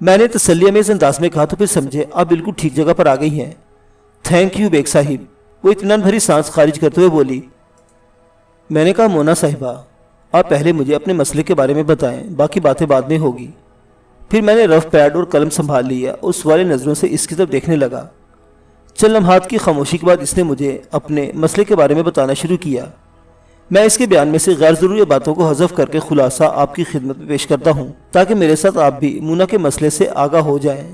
میں نے تسلی امیز انداز میں کہا تو پھر سمجھے آپ بالکل ٹھیک جگہ پر آ گئی ہیں۔ تھینک یو بیگ صاحب، وہ اطمینان بھری سانس خارج کرتے ہوئے بولی۔ میں نے کہا مونا صاحبہ، آپ پہلے مجھے اپنے مسئلے کے بارے میں بتائیں، باقی باتیں بعد میں ہوگی۔ پھر میں نے رف پیڈ اور قلم سنبھال لیا اور سوالی نظروں سے اس کی طرف دیکھنے لگا۔ چند لمحات کی خاموشی کے بعد اس نے مجھے اپنے مسئلے کے بارے میں بتانا شروع کیا۔ میں اس کے بیان میں سے غیر ضروری باتوں کو حذف کر کے خلاصہ آپ کی خدمت میں پیش کرتا ہوں تاکہ میرے ساتھ آپ بھی مونا کے مسئلے سے آگاہ ہو جائیں۔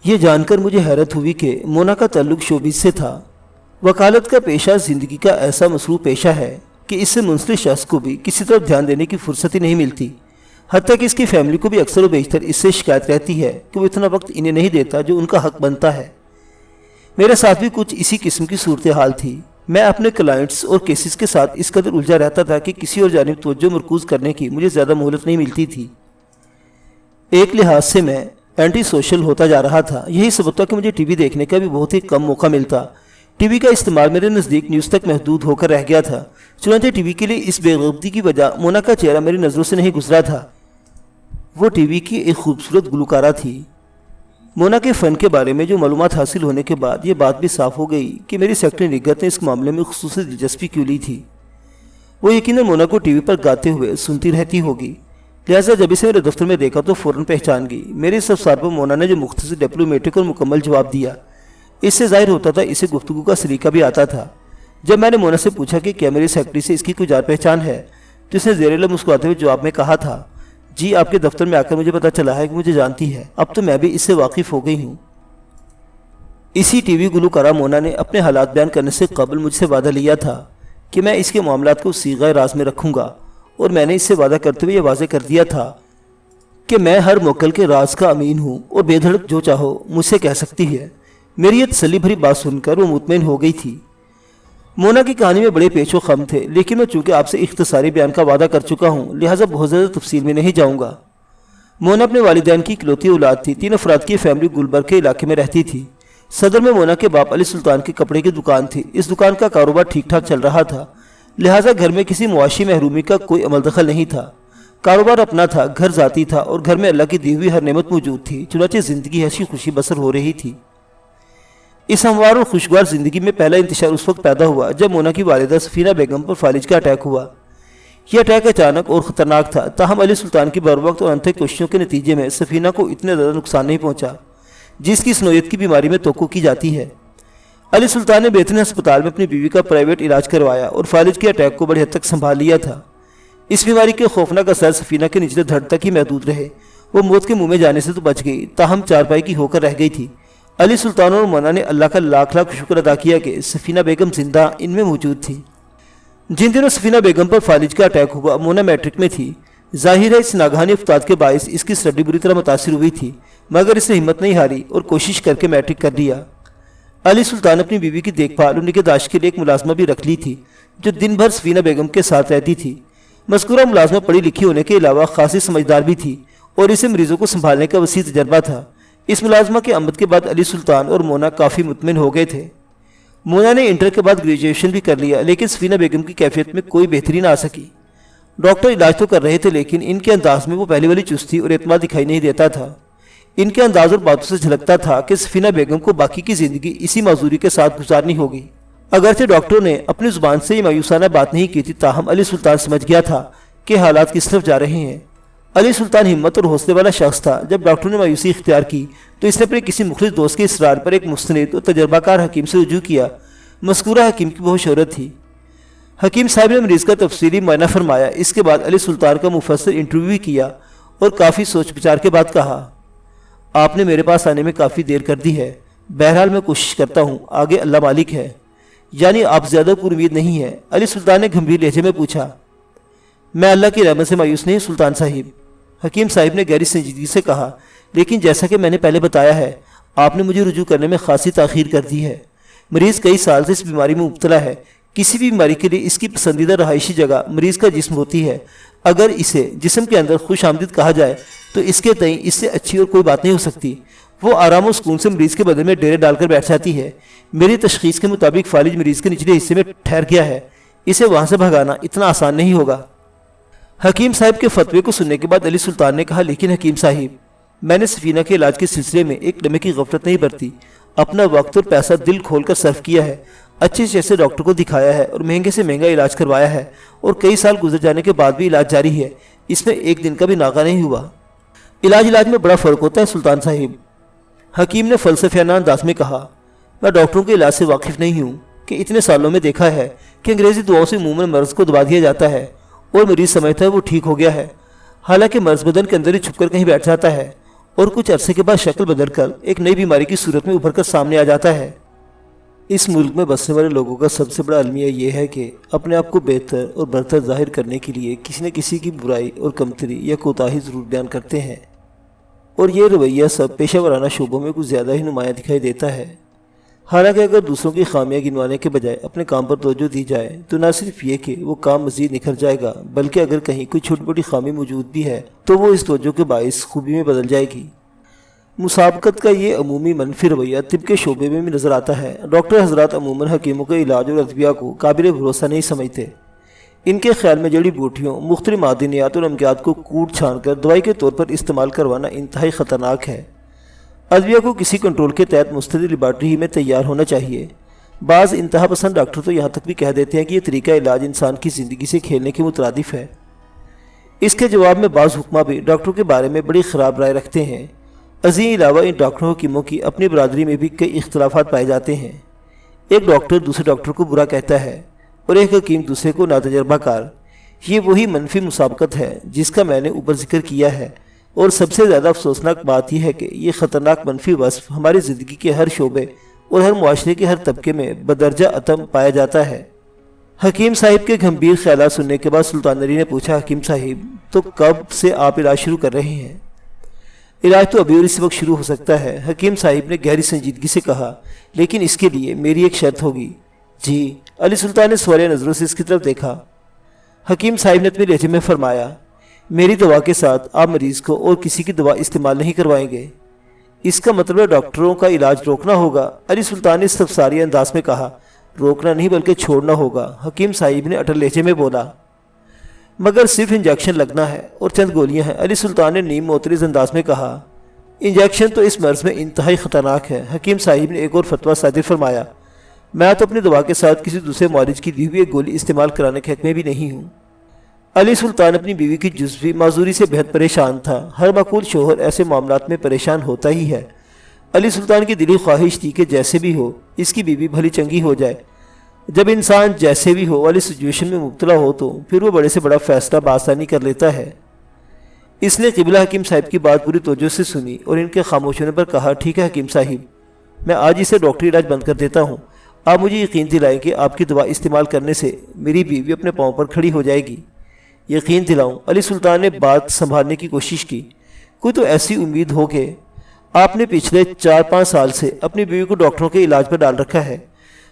یہ جان کر مجھے حیرت ہوئی کہ مونا کا تعلق شوبز سے تھا۔ وکالت کا پیشہ زندگی کا ایسا مصروف پیشہ ہے کہ اس سے منسلک شخص کو بھی کسی طرف دھیان دینے کی فرصت ہی نہیں ملتی، حتیٰ کہ اس کی فیملی کو بھی اکثر و بیشتر اس سے شکایت رہتی ہے کہ وہ اتنا وقت انہیں نہیں دیتا جو ان کا حق بنتا ہے۔ میرے ساتھ بھی کچھ اسی قسم کی صورتحال تھی۔ میں اپنے کلائنٹس اور کیسز کے ساتھ اس قدر الجھا رہتا تھا کہ کسی اور جانب توجہ مرکوز کرنے کی مجھے زیادہ مہلت نہیں ملتی تھی۔ ایک لحاظ سے میں اینٹی سوشل ہوتا جا رہا تھا۔ یہی سبب تھا کہ مجھے ٹی وی دیکھنے کا بھی بہت ہی کم موقع ملتا۔ ٹی وی کا استعمال میرے نزدیک نیوز تک محدود ہو کر رہ گیا تھا۔ چنانچہ ٹی وی کے لیے اس بے ضابطگی کی وجہ مونا کا چہرہ میری نظروں سے نہیں گزرا تھا۔ وہ ٹی وی کی ایک خوبصورت گلوکارہ تھی۔ مونا کے فن کے بارے میں جو معلومات حاصل ہونے کے بعد یہ بات بھی صاف ہو گئی کہ میری سیکٹری نگہت نے اس معاملے میں خصوصی دلچسپی کیوں لی تھی۔ وہ یقیناً مونا کو ٹی وی پر گاتے ہوئے سنتی رہتی ہوگی، لہٰذا جب اسے میرے دفتر میں دیکھا تو فوراً پہچان گئی۔ میرے اس افسار پر مونا نے جو مختصر ڈپلومیٹک اور مکمل جواب دیا، اس سے ظاہر ہوتا تھا اسے گفتگو کا سلیقہ بھی آتا تھا۔ جب میں نے مونا سے پوچھا کہ کیا میری سیکرٹری سے اس کی کوئی جان پہچان ہے تو اس نے زیر لب مسکراتے ہوئے جواب میں کہا تھا، جی آپ کے دفتر میں آ کر مجھے پتا چلا ہے کہ مجھے جانتی ہے، اب تو میں بھی اس سے واقف ہو گئی ہوں۔ اسی ٹی وی گلوکارہ مونا نے اپنے حالات بیان کرنے سے قبل مجھ سے وعدہ لیا تھا کہ میں اس کے معاملات کو صیغہ راز میں رکھوں گا، اور میں نے اس سے وعدہ کرتے ہوئے یہ واضح کر دیا تھا کہ میں ہر موکل کے راز کا امین ہوں اور بے دھڑک جو چاہو مجھ سے کہہ سکتی ہے۔ میری یہ تسلی بھری بات سن کر وہ مطمئن ہو گئی تھی۔ مونا کی کہانی میں بڑے پیچ و خم تھے، لیکن میں چونکہ آپ سے اختصاری بیان کا وعدہ کر چکا ہوں لہٰذا بہت زیادہ تفصیل میں نہیں جاؤں گا۔ مونا اپنے والدین کی اکلوتی اولاد تھی۔ 3 افراد کی فیملی گلبرگ کے علاقے میں رہتی تھی۔ صدر میں مونا کے باپ علی سلطان کی کپڑے کی دکان تھی۔ اس دکان کا کاروبار ٹھیک ٹھاک چل رہا تھا، لہٰذا گھر میں کسی معاشی محرومی کا کوئی عمل دخل نہیں تھا۔ کاروبار اپنا تھا، گھر ذاتی تھا، اور گھر میں اللہ کی دی ہوئی ہر نعمت موجود تھی، چنانچہ زندگی ہنسی خوشی بسر ہو رہی تھی۔ اس ہموار اور خوشگوار زندگی میں پہلا انتشار اس وقت پیدا ہوا جب مونا کی والدہ سفینہ بیگم پر فالج کا اٹیک ہوا۔ یہ اٹیک اچانک اور خطرناک تھا، تاہم علی سلطان کی بروقت اور انتھک کوششوں کے نتیجے میں سفینہ کو اتنے زیادہ نقصان نہیں پہنچا جس کی اس نوعیت کی بیماری میں توقع کی جاتی ہے۔ علی سلطان نے بہترین ہسپتال میں اپنی بیوی کا پرائیویٹ علاج کروایا اور فالج کے اٹیک کو بڑی حد تک سنبھال لیا تھا۔ اس بیماری کے خوفناک اثر سفینہ کے نچلے دھڑ تک ہی محدود رہے۔ وہ موت کے منہ میں جانے سے تو بچ گئی، تاہم چارپائی کی ہو کر رہ گئی تھی۔ علی سلطان اور مونا نے اللہ کا لاکھ لاکھ شکر ادا کیا کہ سفینہ بیگم زندہ ان میں موجود تھی۔ جن دنوں سفینہ بیگم پر فالج کا اٹیک ہوا مونا میٹرک میں تھی۔ ظاہر ہے اس ناگہانی افتاد کے باعث اس کی اسٹڈی بری طرح متاثر ہوئی تھی، مگر اس نے ہمت نہیں ہاری اور کوشش کر کے میٹرک کر لیا۔ علی سلطان اپنی بیوی کی دیکھ بھال اور نگہداشت کے لیے ایک ملازمہ بھی رکھ لی تھی جو دن بھر سفینہ بیگم کے ساتھ رہتی تھی۔ مذکورہ ملازمہ پڑھی لکھی ہونے کے علاوہ خاصی سمجھدار بھی تھی اور اسے مریضوں کو سنبھالنے کا وسیع تجربہ تھا۔ اس ملازمہ کے آمد کے بعد علی سلطان اور مونا کافی مطمئن ہو گئے تھے۔ مونا نے انٹر کے بعد گریجویشن بھی کر لیا، لیکن سفینہ بیگم کی کیفیت میں کوئی بہتری نہ آ سکی۔ ڈاکٹر علاج تو کر رہے تھے لیکن ان کے انداز میں وہ پہلے والی چستی اور اعتماد دکھائی نہیں دیتا تھا۔ ان کے انداز اور باتوں سے جھلکتا تھا کہ سفینہ بیگم کو باقی کی زندگی اسی معذوری کے ساتھ گزارنی ہوگی۔ اگرچہ ڈاکٹروں نے اپنی زبان سے یہ مایوسانہ بات نہیں کی تھی، تاہم علی سلطان سمجھ گیا تھا کہ حالات کس طرف جا رہے ہیں۔ علی سلطان ہمت اور حوصلے والا شخص تھا۔ جب ڈاکٹروں نے مایوسی اختیار کی تو اس نے اپنے کسی مخلص دوست کے اصرار پر ایک مستند اور تجربہ کار حکیم سے رجوع کیا۔ مذکورہ حکیم کی بہت شہرت تھی۔ حکیم صاحب نے مریض کا تفصیلی معائنہ فرمایا۔ اس کے بعد علی سلطان کا مفصل انٹرویو بھی کیا اور کافی سوچ بچار کے بعد کہا، آپ نے میرے پاس آنے میں کافی دیر کر دی ہے، بہرحال میں کوشش کرتا ہوں، آگے اللہ مالک ہے۔ یعنی آپ زیادہ پر امید نہیں ہے؟ علی سلطان نے گھمبیر لہجے میں پوچھا۔ میں اللہ کی رحمت سے مایوس نہیں سلطان صاحب، حکیم صاحب نے گہری سنجیدگی سے کہا، لیکن جیسا کہ میں نے پہلے بتایا ہے آپ نے مجھے رجوع کرنے میں خاصی تاخیر کر دی ہے۔ مریض کئی سال سے اس بیماری میں مبتلا ہے۔ کسی بھی بیماری کے لیے اس کی پسندیدہ رہائشی جگہ مریض کا جسم ہوتی ہے۔ اگر اسے جسم کے اندر خوش آمدید کہا جائے تو اس کے تئیں اس سے اچھی اور کوئی بات نہیں ہو سکتی۔ وہ آرام و سکون سے مریض کے بدن میں ڈیرے ڈال کر بیٹھ جاتی ہے۔ میری تشخیص کے مطابق فالج مریض کے نچلے حصے میں ٹھہر گیا ہے، اسے وہاں سے بھگانا اتنا آسان نہیں ہوگا۔ حکیم صاحب کے فتوے کو سننے کے بعد علی سلطان نے کہا، لیکن حکیم صاحب میں نے سفینہ کے علاج کے سلسلے میں ایک لمحے کی غفلت نہیں برتی، اپنا وقت اور پیسہ دل کھول کر صرف کیا ہے، اچھے سے اچھے ڈاکٹر کو دکھایا ہے اور مہنگے سے مہنگا علاج کروایا ہے، اور کئی سال گزر جانے کے بعد بھی علاج جاری ہے، اس میں ایک دن کا بھی ناغہ نہیں ہوا۔ علاج میں بڑا فرق ہوتا ہے سلطان صاحب، حکیم نے فلسفیانہ انداز میں کہا۔ میں ڈاکٹروں کے علاج سے واقف نہیں ہوں کہ اتنے سالوں میں دیکھا ہے کہ انگریزی دواؤں سے عموماً مرض کو دبا دیا جاتا ہے اور مریض سمجھتا ہے وہ ٹھیک ہو گیا ہے، حالانکہ مرض بدن کے اندر ہی چھپ کر کہیں بیٹھ جاتا ہے اور کچھ عرصے کے بعد شکل بدل کر ایک نئی بیماری کی صورت میں ابھر کر سامنے آ جاتا ہے۔ اس ملک میں بسنے والے لوگوں کا سب سے بڑا المیہ یہ ہے کہ اپنے آپ کو بہتر اور برتر ظاہر کرنے کے لیے کسی نہ کسی کی برائی اور کمتری یا کوتاہی ضرور بیان کرتے ہیں، اور یہ رویہ سب پیشہ ورانہ شعبوں میں کچھ زیادہ ہی نمایاں دکھائی دیتا ہے۔ حالانکہ اگر دوسروں کی خامیاں گنوانے کے بجائے اپنے کام پر توجہ دی جائے تو نہ صرف یہ کہ وہ کام مزید نکھر جائے گا، بلکہ اگر کہیں کوئی چھوٹی موٹی خامی موجود بھی ہے تو وہ اس توجہ کے باعث خوبی میں بدل جائے گی۔ مسابقت کا یہ عمومی منفی رویہ طب کے شعبے میں بھی نظر آتا ہے۔ ڈاکٹر حضرات عموماً حکیموں کے علاج اور ادویہ کو قابل بھروسہ نہیں سمجھتے۔ ان کے خیال میں جڑی بوٹیوں، مختلف معدنیات اور امکیات کو کوٹ چھان کر دوائی کے طور پر استعمال کروانا انتہائی خطرناک ہے۔ ادویہ کو کسی کنٹرول کے تحت مستدل لیبارٹری میں تیار ہونا چاہیے۔ بعض انتہا پسند ڈاکٹر تو یہاں تک بھی کہہ دیتے ہیں کہ یہ طریقہ علاج انسان کی زندگی سے کھیلنے کے مترادف ہے۔ اس کے جواب میں بعض حکماں بھی ڈاکٹروں کے بارے میں بڑی خراب رائے رکھتے ہیں۔ ازیں علاوہ ان ڈاکٹروں حکیموں کی اپنی برادری میں بھی کئی اختلافات پائے جاتے ہیں۔ ایک ڈاکٹر دوسرے ڈاکٹر کو برا کہتا ہے اور ایک حکیم دوسرے کو ناتجربہ کار۔ یہ وہی منفی مسابقت ہے جس کا میں نے اوپر ذکر کیا ہے، اور سب سے زیادہ افسوسناک بات یہ ہے کہ یہ خطرناک منفی وصف ہماری زندگی کے ہر شعبے اور ہر معاشرے کے ہر طبقے میں بدرجہ اتم پایا جاتا ہے۔ حکیم صاحب کے گھمبیر خیالات سننے کے بعد سلطان علی نے پوچھا، حکیم صاحب تو کب سے آپ علاج شروع کر رہے ہیں؟ علاج تو ابھی اور اس وقت شروع ہو سکتا ہے، حکیم صاحب نے گہری سنجیدگی سے کہا، لیکن اس کے لیے میری ایک شرط ہوگی۔ جی؟ علی سلطان نے سوالیہ نظروں سے اس کی طرف دیکھا۔ حکیم صاحب نے اپنے لہجے میں فرمایا، میری دوا کے ساتھ آپ مریض کو اور کسی کی دوا استعمال نہیں کروائیں گے۔ اس کا مطلب ڈاکٹروں کا علاج روکنا ہوگا؟ علی سلطان نے استفساری انداز میں کہا۔ روکنا نہیں بلکہ چھوڑنا ہوگا، حکیم صاحب نے اٹل لہجے میں بولا۔ مگر صرف انجیکشن لگنا ہے اور چند گولیاں ہیں، علی سلطان نے نیم معترض انداز میں کہا۔ انجیکشن تو اس مرض میں انتہائی خطرناک ہے، حکیم صاحب نے ایک اور فتویٰ صادر فرمایا۔ میں تو اپنی دوا کے ساتھ کسی دوسرے معالج کی دی ہوئی ایک گولی استعمال کرانے کے حق میں بھی نہیں ہوں۔ علی سلطان اپنی بیوی کی جزوی معذوری سے بہت پریشان تھا۔ ہر معقول شوہر ایسے معاملات میں پریشان ہوتا ہی ہے۔ علی سلطان کی دلی خواہش تھی کہ جیسے بھی ہو اس کی بیوی بھلی چنگی ہو جائے۔ جب انسان جیسے بھی ہو والی سچویشن میں مبتلا ہو تو پھر وہ بڑے سے بڑا فیصلہ بآسانی کر لیتا ہے۔ اس نے قبلہ حکیم صاحب کی بات پوری توجہ سے سنی اور ان کے خاموش ہونے پر کہا، ٹھیک ہے حکیم صاحب، میں آج اسے ڈاکٹری علاج بند کر دیتا ہوں۔ آپ مجھے یقین دلائیں کہ آپ کی دوا استعمال کرنے سے میری بیوی اپنے پاؤں پر کھڑی ہو جائے گی۔ یقین دلاؤں؟ علی سلطان نے بات سنبھالنے کی کوشش کی۔ کوئی تو ایسی امید ہو کہ آپ نے پچھلے 4-5 سال سے اپنی بیوی کو ڈاکٹروں کے علاج پر ڈال رکھا ہے۔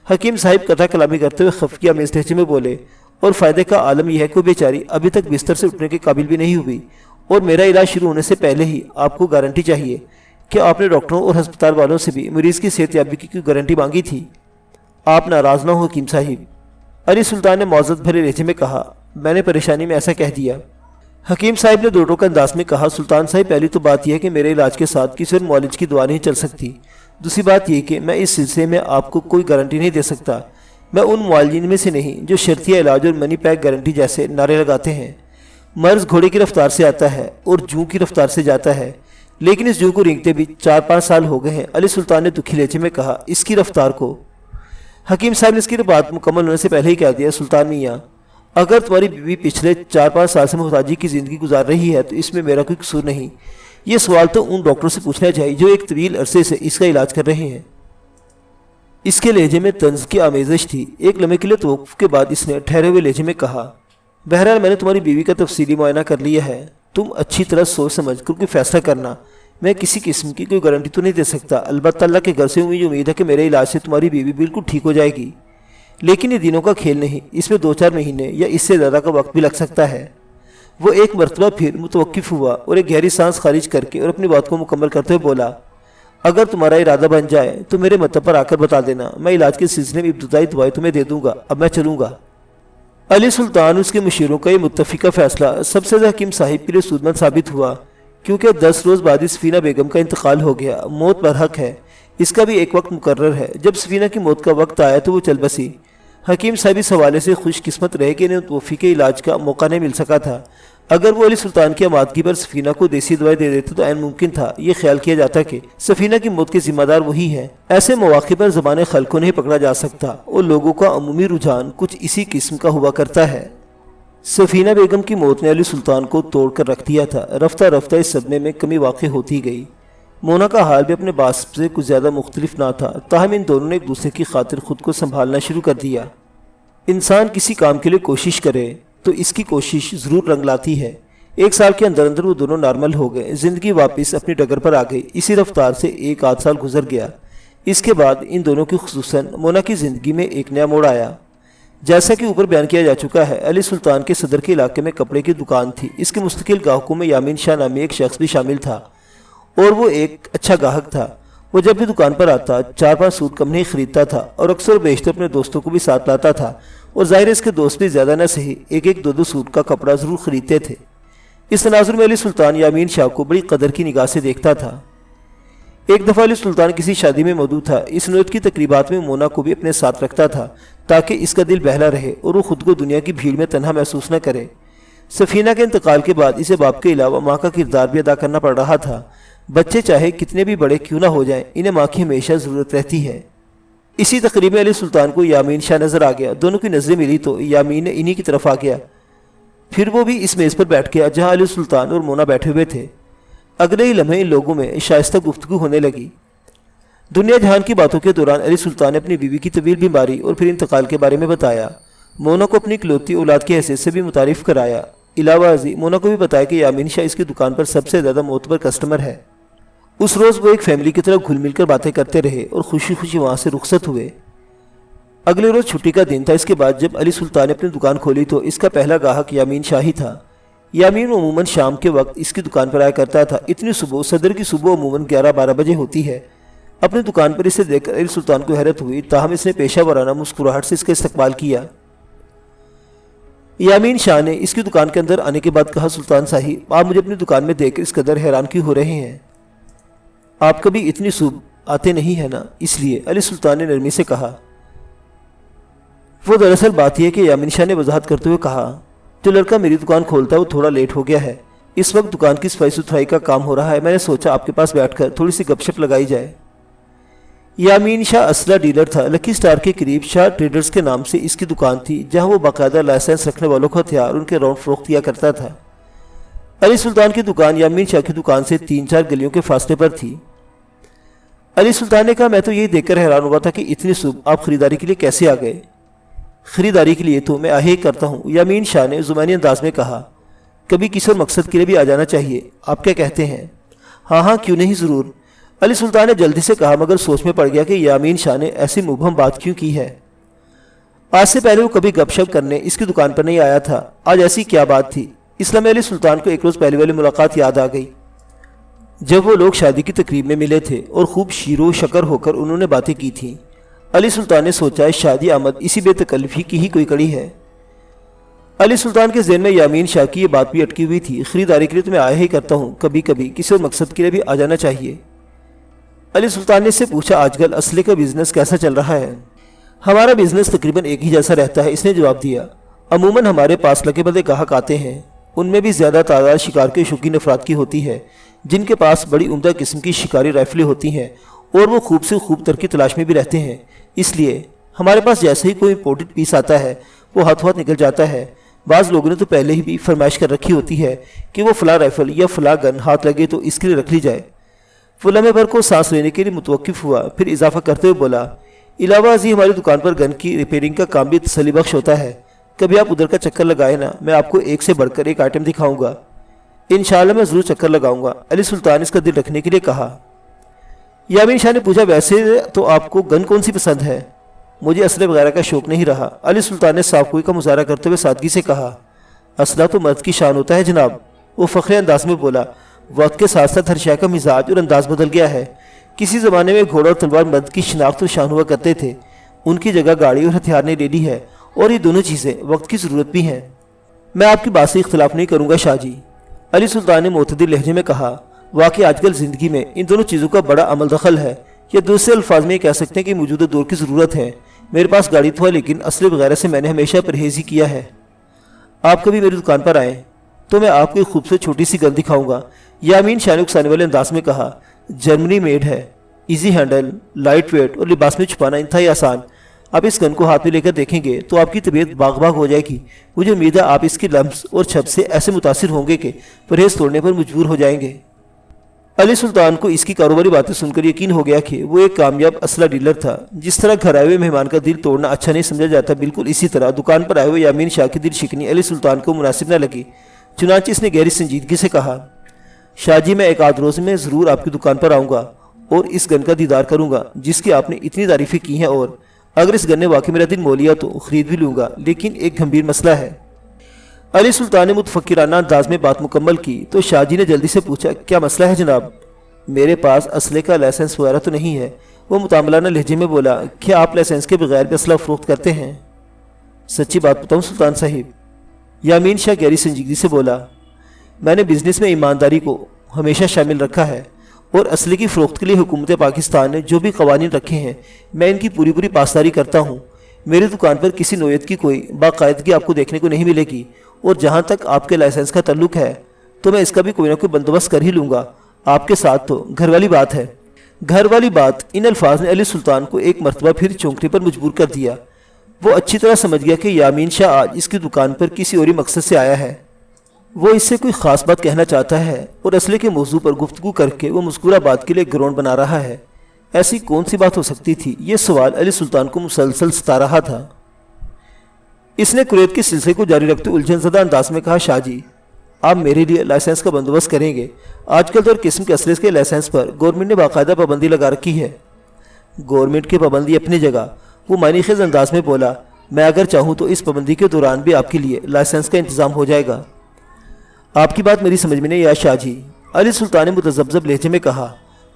حکیم صاحب قطع کلامی کرتے ہوئے خفیہ میز لہجے میں بولے، اور فائدے کا عالم یہ ہے کہ وہ بیچاری ابھی تک بستر سے اٹھنے کے قابل بھی نہیں ہوئی، اور میرا علاج شروع ہونے سے پہلے ہی آپ کو گارنٹی چاہیے کہ آپ نے ڈاکٹروں اور ہسپتال والوں سے بھی مریض کی صحت یابی کی گارنٹی مانگی تھی۔ آپ ناراض نہ ہو حکیم صاحب، علی سلطان نے معذرت بھرے لہجے میں کہا، میں نے پریشانی میں ایسا کہہ دیا۔ حکیم صاحب نے دو ٹوکا انداز میں کہا، سلطان صاحب پہلی تو بات یہ ہے کہ میرے علاج کے ساتھ کسی اور معالج کی دوا نہیں چل سکتی۔ دوسری بات یہ کہ میں اس سلسلے میں آپ کو کوئی گارنٹی نہیں دے سکتا۔ میں ان معالجین میں سے نہیں جو شرطیہ علاج اور منی پیک گارنٹی جیسے نعرے لگاتے ہیں۔ مرض گھوڑے کی رفتار سے آتا ہے اور جوں کی رفتار سے جاتا ہے، لیکن اس جوں کو رینگتے بھی 4-5 سال ہو گئے ہیں۔ علی سلطان نے دکھی لہجے میں کہا، اس کی رفتار کو؟ حکیم صاحب نے اس کی بات مکمل ہونے سے پہلے ہی کہہ دیا، سلطان میاں، اگر تمہاری بیوی پچھلے 4-5 سال سے محتاجی کی زندگی گزار رہی ہے تو اس میں میرا کوئی قصور نہیں۔ یہ سوال تو ان ڈاکٹروں سے پوچھنا چاہیے جو ایک طویل عرصے سے اس کا علاج کر رہے ہیں۔ اس کے لہجے میں طنز کی آمیزش تھی۔ ایک لمحے کے لیے توقف کے بعد اس نے ٹھہرے ہوئے لہجے میں کہا، بہرحال میں نے تمہاری بیوی کا تفصیلی معائنہ کر لیا ہے، تم اچھی طرح سوچ سمجھ کر کوئی فیصلہ کرنا۔ میں کسی قسم کی کوئی گارنٹی تو نہیں دے سکتا، البتہ اللہ کے گھر سے مجھے امید ہے کہ میرے علاج سے تمہاری بیوی بالکل ٹھیک ہو جائے گی، لیکن یہ دنوں کا کھیل نہیں، اس میں 2-4 مہینے یا اس سے زیادہ کا وقت بھی لگ سکتا ہے۔ وہ ایک مرتبہ پھر متوقف ہوا اور ایک گہری سانس خارج کر کے اور اپنی بات کو مکمل کرتے ہوئے بولا، اگر تمہارا ارادہ بن جائے تو میرے مطلب پر آ کر بتا دینا، میں علاج کے سلسلے میں ابتدائی دعائیں تمہیں دے دوں گا، اب میں چلوں گا۔ علی سلطان اس کے مشیروں کا یہ متفقہ فیصلہ سب سے زیادہ حکیم صاحب کے لیے سودمند ثابت ہوا کیونکہ 10 روز بعد ہی سفینہ بیگم کا انتقال ہو گیا۔ موت برحق ہے، اس کا بھی ایک وقت مقرر ہے۔ جب سفینہ کی موت کا وقت آیا تو وہ چل بسی۔ حکیم صاحب اس حوالے سے خوش قسمت رہے کہ انہیں توفی کے علاج کا موقع نہیں مل سکا تھا۔ اگر وہ علی سلطان کی آمادگی پر سفینہ کو دیسی دوائی دے دیتے تو عین ممکن تھا یہ خیال کیا جاتا کہ سفینہ کی موت کے ذمہ دار وہی ہے۔ ایسے مواقع پر زبان خلق کو نہیں پکڑا جا سکتا اور لوگوں کا عمومی رجحان کچھ اسی قسم کا ہوا کرتا ہے۔ سفینہ بیگم کی موت نے علی سلطان کو توڑ کر رکھ دیا تھا۔ رفتہ رفتہ اس صدمے میں کمی واقع ہوتی گئی۔ مونا کا حال بھی اپنے باس سے کچھ زیادہ مختلف نہ تھا، تاہم ان دونوں نے ایک دوسرے کی خاطر خود کو سنبھالنا شروع کر دیا۔ انسان کسی کام کے لیے کوشش کرے تو اس کی کوشش ضرور رنگ لاتی ہے۔ 1 سال کے اندر اندر وہ دونوں نارمل ہو گئے، زندگی واپس اپنی ڈگر پر آ گئی۔ اسی رفتار سے 1 آدھ سال گزر گیا۔ اس کے بعد ان دونوں کی خصوصاً مونا کی زندگی میں ایک نیا موڑ آیا۔ جیسا کہ اوپر بیان کیا جا چکا ہے، علی سلطان کے صدر کے علاقے میں کپڑے کی دکان تھی۔ اس کے مستقل گاہکوں میں یامین شاہ نامی ایک شخص بھی شامل تھا اور وہ ایک اچھا گاہک تھا۔ وہ جب بھی دکان پر آتا 4-5 سوٹ کم نہیں خریدتا تھا اور اکثر و بیشتر اپنے دوستوں کو بھی ساتھ لاتا تھا، اور ظاہر اس کے دوست بھی زیادہ نہ صحیح 1-2 سوٹ کا کپڑا ضرور خریدتے تھے۔ اس تناظر میں علی سلطان یامین شاہ کو بڑی قدر کی نگاہ سے دیکھتا تھا۔ ایک دفعہ علی سلطان کسی شادی میں موجود تھا۔ اس نوعیت کی تقریبات میں مونا کو بھی اپنے ساتھ رکھتا تھا تاکہ اس کا دل بہلا رہے اور وہ خود کو دنیا کی بھیڑ میں تنہا محسوس نہ کرے۔ سفینہ کے انتقال کے بعد اسے باپ کے علاوہ ماں کا کردار بھی ادا کرنا پڑ رہا تھا۔ بچے چاہے کتنے بھی بڑے کیوں نہ ہو جائیں، انہیں ماں کی ہمیشہ ضرورت رہتی ہے۔ اسی تقریب میں علی سلطان کو یامین شاہ نظر آ گیا۔ دونوں کی نظریں ملی تو یامین انہی کی طرف آ گیا۔ پھر وہ بھی اس میز پر بیٹھ گیا جہاں علی سلطان اور مونا بیٹھے ہوئے تھے۔ اگلے ہی لمحے ان لوگوں میں شائستہ گفتگو ہونے لگی۔ دنیا جہان کی باتوں کے دوران علی سلطان نے اپنی بیوی کی طویل بیماری اور پھر انتقال کے بارے میں بتایا۔ مونا کو اپنی اکلوتی اولاد کی حیثیت سے بھی متعارف کرایا۔ علاوہ ازیں مونا کو بھی بتایا کہ یامین شاہ اس کی دکان پر سب سے زیادہ معتبر کسٹمر ہے۔ اس روز وہ ایک فیملی کی طرح گھل مل کر باتیں کرتے رہے اور خوشی خوشی وہاں سے رخصت ہوئے۔ اگلے روز چھٹی کا دن تھا۔ اس کے بعد جب علی سلطان نے اپنی دکان کھولی تو اس کا پہلا گاہک یامین شاہ ہی تھا۔ یامین عموماً شام کے وقت اس کی دکان پر آیا کرتا تھا۔ اتنی صبح صدر کی صبح عموماً 11-12 بجے ہوتی ہے۔ اپنی دکان پر اسے دیکھ کر علی سلطان کو حیرت ہوئی، تاہم اس نے پیشہ ورانہ مسکراہٹ سے اس کا استقبال کیا۔ یامین شاہ نے اس کی دکان کے اندر آنے کے بعد کہا، سلطان صاحب، آپ مجھے اپنی دکان میں دیکھ کر اس قدر حیران کیوں ہو رہے ہیں؟ آپ کبھی اتنی صبح آتے نہیں ہیں نا، اس لیے، علی سلطان نے نرمی سے کہا۔ وہ دراصل بات یہ کہ یامین شاہ نے وضاحت کرتے ہوئے کہا، جو لڑکا میری دکان کھولتا ہے وہ تھوڑا لیٹ ہو گیا ہے۔ اس وقت دکان کی صفائی ستھرائی کا کام ہو رہا ہے۔ میں نے سوچا آپ کے پاس بیٹھ کر تھوڑی سی گپ شپ لگائی جائے۔ یامین شاہ اسلحہ ڈیلر تھا۔ لکی سٹار کے قریب شاہ ٹریڈرز کے نام سے اس کی دکان تھی، جہاں وہ باقاعدہ لائسنس رکھنے والوں کو ہتھیار ان کے راؤنڈ فروخت کیا کرتا تھا۔ علی سلطان کی دکان یامین شاہ کی دکان سے 3-4 گلیوں کے فاصلے پر تھی۔ علی سلطان نے کہا، میں تو یہی دیکھ کر حیران ہوا تھا کہ اتنی صبح آپ خریداری کے لیے کیسے آ گئے؟ خریداری کے لیے تو میں آہے کرتا ہوں، یامین شاہ نے زمانی انداز میں کہا۔ کبھی کسی اور مقصد کے لیے بھی آ جانا چاہیے، آپ کیا کہتے ہیں؟ ہاں کیوں نہیں، ضرور، علی سلطان نے جلدی سے کہا، مگر سوچ میں پڑ گیا کہ یامین شاہ نے ایسی مبہم بات کیوں کی ہے۔ آج سے پہلے وہ کبھی گپ شپ کرنے اس کی دکان پر نہیں آیا تھا، آج ایسی کیا بات تھی؟ اس لیے علی سلطان کو ایک روز پہلے والی ملاقات یاد آ گئی جب وہ لوگ شادی کی تقریب میں ملے تھے اور خوب شیر و شکر ہو کر انہوں نے باتیں کی تھیں۔ علی سلطان نے سوچا شادی آمد اسی بے تکلفی کی ہی کوئی کڑی ہے۔ علی سلطان کے ذہن میں یامین شاہ کی یہ بات بھی اٹکی ہوئی تھی، خریداری کے لیے تو میں آیا ہی کرتا ہوں، کبھی کبھی کسی اور مقصد کے لیے بھی آ جانا چاہیے۔ علی سلطان نے اس سے پوچھا، آج کل اسلحے کا بزنس کیسا چل رہا ہے؟ ہمارا بزنس تقریباً ایک ہی جیسا رہتا ہے، اس نے جواب دیا۔ عموماً ہمارے پاس لگے بڑے گاہک آتے ہیں، ان میں بھی زیادہ تعداد شکار کے شوقین افراد کی ہوتی ہے، جن کے پاس بڑی عمدہ قسم کی شکاری رائفلیں ہوتی ہیں اور وہ خوب سے خوب تر کی تلاش میں بھی رہتے ہیں۔ اس لیے ہمارے پاس جیسے ہی کوئی امپورٹڈ پیس آتا ہے وہ ہاتھوں ہاتھ نکل جاتا ہے۔ بعض لوگوں نے تو پہلے ہی بھی فرمائش کر رکھی ہوتی ہے کہ وہ فلاں رائفل یا فلاں گن ہاتھ لگے تو اس کے لیے رکھ لی جائے۔ وہ لمحے بھر کو سانس لینے کے لیے متوقف ہوا، پھر اضافہ کرتے ہوئے بولا، علاوہ ازیں ہماری دکان پر گن کی ریپیئرنگ کا کام بھی تسلی بخش ہوتا ہے، کبھی آپ ادھر کا چکر لگائے نا، میں آپ کو ایک سے بڑھ کر ایک آئٹم دکھاؤں گا۔ انشاءاللہ میں ضرور چکر لگاؤں گا، علی سلطان نے اس کا دل رکھنے کے لیے کہا۔ یامین شاہ نے پوچھا، ویسے تو آپ کو گن کون سی پسند ہے؟ مجھے اسلحے وغیرہ کا شوق نہیں رہا، علی سلطان نے صاف گوئی کا مظاہرہ کرتے ہوئے سادگی سے کہا۔ اسلحہ تو مرد کی شان ہوتا ہے جناب، وہ فخر انداز میں بولا۔ وقت کے ساتھ ساتھ ہر شے کا مزاج اور انداز بدل گیا ہے۔ کسی زمانے میں گھوڑا اور تلوار مرد کی شناخت اور شان ہوا کرتے تھے، ان کی جگہ گاڑی اور ہتھیار نے لے لی ہے، اور یہ دونوں چیزیں وقت کی ضرورت بھی ہیں۔ میں آپ کی بات سے اختلاف نہیں کروں گا شاہ جی، علی سلطان نے معتدل لہجے میں کہا۔ واقعی آج کل زندگی میں ان دونوں چیزوں کا بڑا عمل دخل ہے، یا دوسرے الفاظ میں یہ کہہ سکتے ہیں کہ موجودہ دور کی ضرورت ہے۔ میرے پاس گاڑی تو ہے لیکن اسلحے وغیرہ سے میں نے ہمیشہ پرہیز ہی کیا ہے۔ آپ کبھی میری دکان پر آئیں تو میں آپ کو ایک خوبصورت چھوٹی سی گن دکھاؤں گا، یامین شاہ نے اکسانے والے انداز میں کہا۔ جرمنی میڈ ہے، ایزی ہینڈل، لائٹ ویٹ اور لباس میں چھپانا انتہائی آسان۔ آپ اس گن کو ہاتھ میں لے کر دیکھیں گے تو آپ کی طبیعت باغ باغ ہو جائے گی۔ مجھے امید ہے آپ اس کے لمس اور چھب سے ایسے متاثر ہوں گے کہ پرہیز توڑنے پر مجبور ہو جائیں گے۔ علی سلطان کو اس کی کاروباری باتیں سن کر یقین ہو گیا کہ وہ ایک کامیاب اسلحہ ڈیلر تھا۔ جس طرح گھر آئے ہوئے مہمان کا دل توڑنا اچھا نہیں سمجھا جاتا، بالکل اسی طرح دکان پر آئے ہوئے یامین شاہ کی دل شکنی علی سلطان کو مناسب نہ لگی۔ چنانچہ اس نے گہری سنجیدگی سے کہا، شاہ جی، میں ایک آدھ روز میں ضرور آپ کی دکان پر آؤں گا اور اس گن کا دیدار کروں گا جس کی آپ نے اتنی تعریفیں کی ہیں، اور اگر اس گن نے واقعی میرا دل مول لیا تو خرید بھی لوں گا، لیکن ایک گھمبیر مسئلہ ہے۔ علی سلطان نے متفکرانہ انداز میں بات مکمل کی تو شاہ جی نے جلدی سے پوچھا، کیا مسئلہ ہے جناب؟ میرے پاس اسلحے کا لائسنس وغیرہ تو نہیں ہے، وہ متعاملانہ لہجے میں بولا۔ کیا آپ لائسنس کے بغیر بھی اسلحہ فروخت کرتے ہیں؟ سچی بات بتاؤں سلطان صاحب، یامین شاہ گہری سنجیدگی سے بولا، میں نے بزنس میں ایمانداری کو ہمیشہ شامل رکھا ہے، اور اسلحے کی فروخت کے لیے حکومت پاکستان نے جو بھی قوانین رکھے ہیں میں ان کی پوری پاسداری کرتا ہوں۔ میری دکان پر کسی نوعیت کی کوئی باقاعدگی آپ کو دیکھنے کو نہیں ملے گی، اور جہاں تک آپ کے لائسنس کا تعلق ہے تو میں اس کا بھی کوئی نہ کوئی بندوبست کر ہی لوں گا۔ آپ کے ساتھ تو گھر والی بات ہے۔ گھر والی بات، ان الفاظ نے علی سلطان کو ایک مرتبہ پھر چونکنے پر مجبور کر دیا۔ وہ اچھی طرح سمجھ گیا کہ یامین شاہ آج اس کی دکان پر کسی اور مقصد سے آیا ہے۔ وہ اس سے کوئی خاص بات کہنا چاہتا ہے اور اسلحے کے موضوع پر گفتگو کر کے وہ مذکورہ بات کے لیے گراؤنڈ بنا رہا ہے۔ ایسی کون سی بات ہو سکتی تھی؟ یہ سوال علی سلطان کو مسلسل ستا رہا تھا۔ اس نے قریت کے سلسلے کو جاری رکھتے الجھن زدہ انداز میں کہا، شاہ جی، آپ میرے لیے لائسنس کا بندوبست کریں گے؟ آج کل تو ہر قسم کے اسلحے کے لائسنس پر گورنمنٹ نے باقاعدہ پابندی لگا رکھی ہے۔ گورنمنٹ کی پابندی اپنی جگہ، وہ معنی خیز انداز میں بولا، میں اگر چاہوں تو اس پابندی کے دوران بھی آپ کے لیے لائسنس کا انتظام ہو جائے گا۔ آپ کی بات میری سمجھ میں نہیں آیا شاہ جی، علی سلطان نے متذبذب لہجے میں کہا۔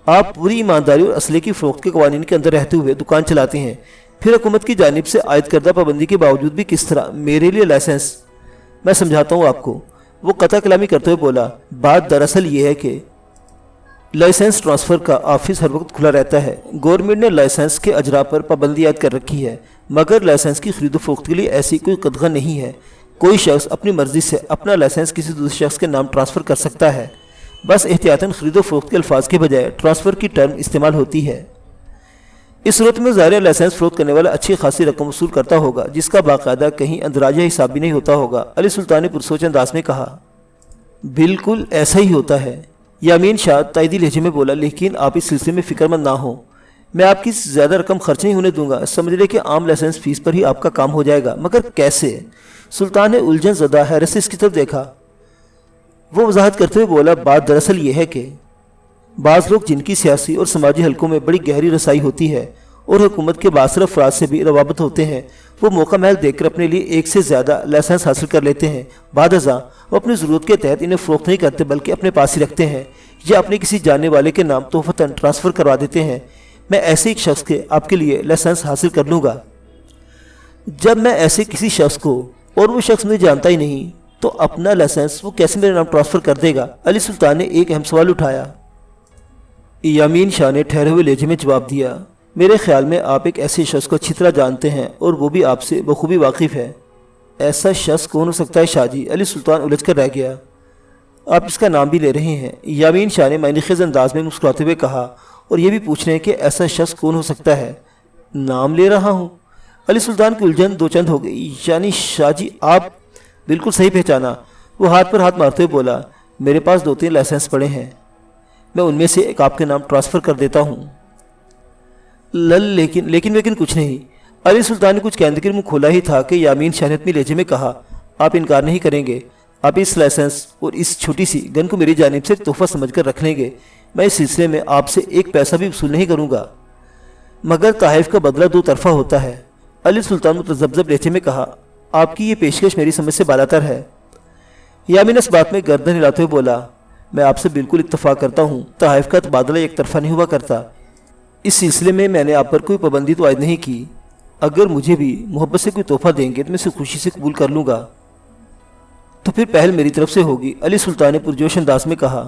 آپ پوری ایمانداری اور اسلحے کی فروخت کے قوانین کے اندر رہتے ہوئے دکان چلاتے ہیں، پھر حکومت کی جانب سے عائد کردہ پابندی کے باوجود بھی کس طرح میرے لیے لائسنس؟ میں سمجھاتا ہوں آپ کو، وہ قطع کلامی کرتے ہوئے بولا۔ بات دراصل یہ ہے کہ لائسنس ٹرانسفر کا آفس ہر وقت کھلا رہتا ہے۔ گورنمنٹ نے لائسنس کے اجراء پر پابندی عائد کر رکھی ہے، مگر لائسنس کی خرید و فروخت کے لیے ایسی کوئی قدغن نہیں ہے۔ کوئی شخص اپنی مرضی سے اپنا لائسنس کسی دوسرے شخص کے نام ٹرانسفر کر سکتا ہے، بس احتیاطاً خرید و فروخت کے الفاظ کے بجائے ٹرانسفر کی ٹرم استعمال ہوتی ہے۔ اس صورت میں ظاہر لائسنس فروخت کرنے والا اچھی خاصی رقم وصول کرتا ہوگا جس کا باقاعدہ کہیں اندراجہ حساب بھی نہیں ہوتا ہوگا۔ علی سلطان نے پرسوچ انداز میں کہا، بالکل ایسا ہی ہوتا ہے۔ یامین شاہ تائیدی لہجے میں بولا، لیکن آپ اس سلسلے میں فکر مند نہ ہوں، میں آپ کی زیادہ رقم خرچ نہیں ہونے دوں گا۔ سمجھ لے کہ عام لائسنس فیس پر ہی آپ کا کام ہو جائے گا، مگر کیسے؟ سلطان نے الجھن زدہ حیرت سے اس کی طرف دیکھا۔ وہ وضاحت کرتے ہوئے بولا، بات دراصل یہ ہے کہ بعض لوگ جن کی سیاسی اور سماجی حلقوں میں بڑی گہری رسائی ہوتی ہے اور حکومت کے باثر افراد سے بھی روابط ہوتے ہیں، وہ موقع محل دیکھ کر اپنے لیے ایک سے زیادہ لائسنس حاصل کر لیتے ہیں۔ بعد ازاں وہ اپنی ضرورت کے تحت انہیں فروخت نہیں کرتے بلکہ اپنے پاس ہی رکھتے ہیں یا اپنے کسی جاننے والے کے نام تحفتاً ٹرانسفر کروا دیتے ہیں۔ میں ایسے ایک شخص کے آپ کے لیے لائسنس حاصل کر لوں گا۔ جب میں ایسے کسی شخص کو، اور وہ شخص مجھے جانتا ہی نہیں، تو اپنا لائسنس وہ کیسے میرے نام ٹرانسفر کر دے گا؟ علی سلطان نے ایک اہم سوال اٹھایا۔ یامین شاہ نے ٹھہرے ہوئے لہجے میں جواب دیا، میرے خیال میں آپ ایک ایسے شخص کو اچھی طرح جانتے ہیں اور وہ بھی آپ سے بخوبی واقف ہے۔ ایسا شخص کون ہو سکتا ہے شاہ جی؟ علی سلطان الجھ کر رہ گیا۔ آپ اس کا نام بھی لے رہے ہیں؟ یامین شاہ نے معنی خیز انداز میں مسکراتے ہوئے کہا، اور یہ بھی پوچھ رہے ہیں کہ ایسا شخص کون ہو سکتا ہے؟ نام لے رہا ہوں؟ علی سلطان کی الجھن دو چند ہو گئی۔ یعنی شاہ جی آپ بالکل صحیح پہچانا۔ وہ ہاتھ پر ہاتھ مارتے ہوئے بولا، میرے پاس 2-3 لائسنس پڑے ہیں، میں ان میں سے ایک آپ کے نام ٹرانسفر کر دیتا ہوں۔ لیکن کچھ نہیں۔ علی سلطان نے کچھ کہنے کے منہ کھولا ہی تھا کہ یامین شاہ نے اپنی لہجے میں کہا، آپ انکار نہیں کریں گے؟ آپ اس لائسنس اور اس چھوٹی سی گن کو میری جانب سے تحفہ سمجھ کر رکھ لیں گے؟ میں اس سلسلے میں آپ سے ایک پیسہ بھی وصول نہیں کروں گا، مگر تحائف کا بدلہ 2 طرفہ ہوتا ہے۔ علی سلطان متذبذب لہجے میں کہا، آپ کی یہ پیشکش میری سمجھ سے بالاتر ہے۔ یامین اس بات میں گردن ہلاتے ہوئے بولا، میں آپ سے بالکل اتفاق کرتا ہوں، تحائف کا تبادلہ ایک طرفہ نہیں ہوا کرتا۔ اس سلسلے میں نے آپ پر کوئی پابندی تو عائد نہیں کی۔ اگر مجھے بھی محبت سے کوئی تحفہ دیں گے تو میں اسے خوشی سے قبول کر لوں گا، تو پھر پہل میری طرف سے ہوگی۔ علی سلطان نے پرجوش انداز میں کہا،